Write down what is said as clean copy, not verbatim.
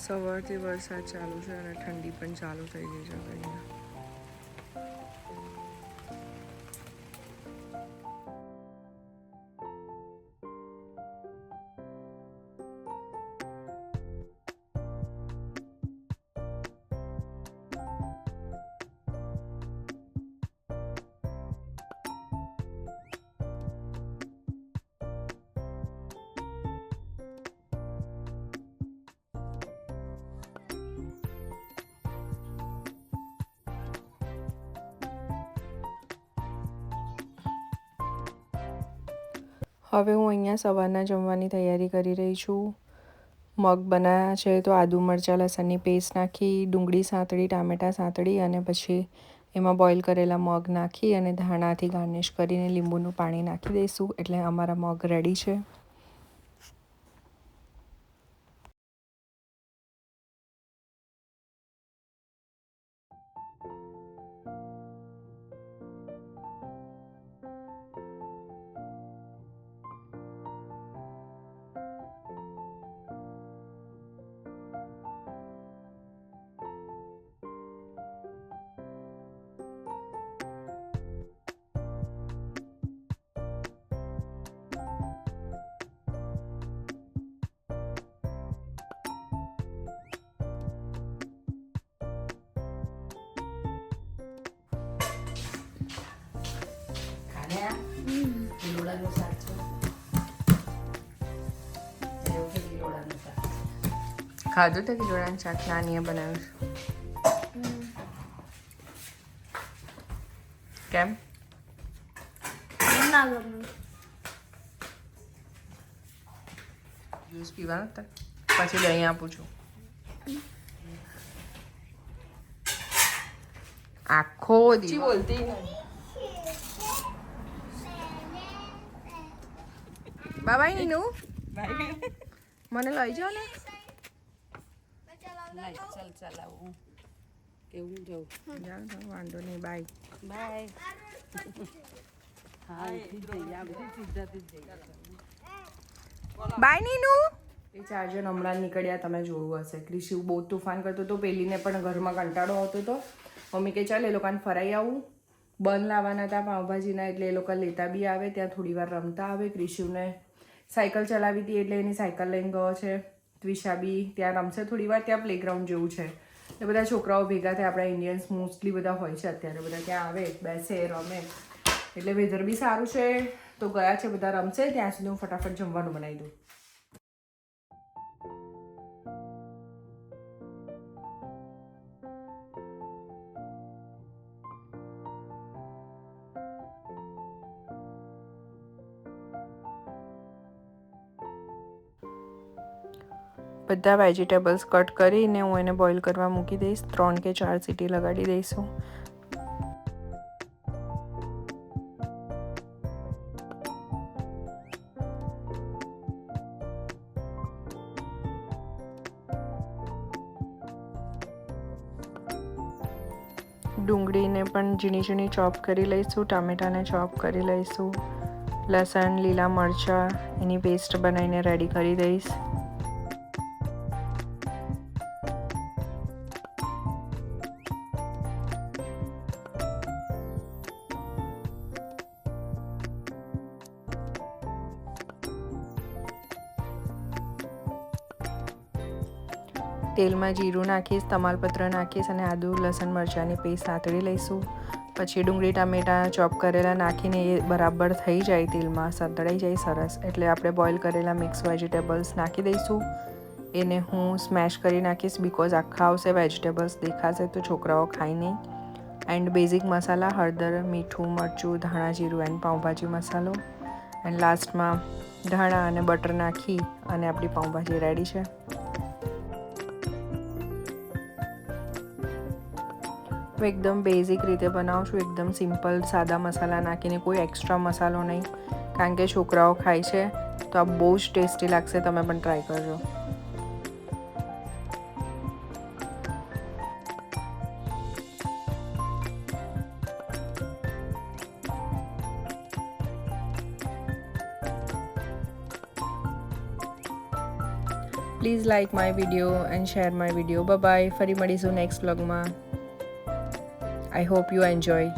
સવારથી વરસાદ ચાલુ છે અને ઠંડી પણ ચાલુ થઈ ગઈ છે અહીંયા. હવે હું અહીંયા સવારના જમવાની તૈયારી કરી રહી છું. મગ બનાવ્યા છે તો આદુ મરચાં લસણની પેસ્ટ નાખી, ડુંગળી સાંતળી, ટામેટાં સાંતળી અને પછી એમાં બોઇલ કરેલા મગ નાખી અને ધાણાથી ગાર્નિશ કરીને લીંબુનું પાણી નાખી દઈશું એટલે અમારા મગ રેડી છે. ખાધું તો કિલોડાનું શાક નાનીએ બનાવ્યું છે. કેમ? જ્યુસ પીવાનું તો પછી દહીં આપું છું. આખો દિવસ બોલતી બાબા નીનુ મને લઈ જાઓ ને. ચાલ ચલાવું કેવું જવું જાઓ વાંધો નહીં. Bye bye. હા બાય નીનુ. એ ચાર્જર હમણાં નીકળ્યા તમે જોયું હશે. ક્રિશિવ બહુ તોફાન કરતો હતો. પેલીને પણ ઘરમાં કંટાળો આવતો હતો. મમ્મી કે ચાલ એ લોકોને ફરાઈ આવું. બન લાવવાના હતા પાઉંભાજીના એટલે એ લોકો લેતા બી આવે. ત્યાં થોડી વાર રમતા આવે. ક્રિશિવને સાયકલ ચલાવી હતી એટલે એની સાયકલ લઈને ગયો છે. ત્વિષા બી ત્યાં રમશે થોડી વાર. ત્યાં પ્લેગ્રાઉન્ડ જેવું છે એટલે બધા છોકરાઓ ભેગા થાય. આપણા ઇન્ડિયન્સ મોસ્ટલી બધા હોય છે અત્યારે. બધા ત્યાં આવે બેસે રમે એટલે વેધર બી સારું છે તો ગયા છે બધા રમશે. ત્યાં સુધી હું ફટાફટ જમવાનું બનાવી દઉં. બધા વેજીટેબલ્સ કટ કરીને હું એને બોઇલ કરવા મૂકી દઈશ. 3 કે 4 સીટી લગાડી દઈશું. ડુંગળીને પણ ઝીણી ઝીણી ચોપ કરી લઈશું. ટામેટાને ચોપ કરી લઈશું. લસણ, લીલા મરચાં એની પેસ્ટ બનાવીને રેડી કરી દઈશ. તેલમાં જીરું નાખીશ, તમાલપત્ર નાખીશ અને આદુ લસણ મરચાંની પેસ્ટ સાંતળી લઈશું. પછી ડુંગળી ટામેટાં ચોપ કરેલા નાખીને એ બરાબર થઈ જાય તેલમાં સંતળાઈ જાય સરસ એટલે આપણે બોઇલ કરેલા મિક્સ વેજીટેબલ્સ નાખી દઈશું. એને હું સ્મેશ કરી નાખીશ બિકોઝ આખા આવશે વેજીટેબલ્સ દેખાશે તો છોકરાઓ ખાય નહીં. એન્ડ બેઝિક મસાલા હળદર, મીઠું, મરચું, ધાણા જીરું એન્ડ પાઉંભાજી મસાલો એન્ડ લાસ્ટમાં ધાણા અને બટર નાખી અને આપણી પાઉંભાજી રેડી છે. હું એકદમ બેઝિક રીતે બનાવું છું. એકદમ સિમ્પલ સાદા મસાલા નાખીને, કોઈ એક્સ્ટ્રા મસાલો નહીં કારણ કે છોકરાઓ ખાય છે તો આ બહુ જ ટેસ્ટી લાગશે. તમે પણ ટ્રાય કરજો. Please like my video and share my video. Bye. ફરી મળીશું નેક્સ્ટ વ્લોગમાં. I hope you enjoy.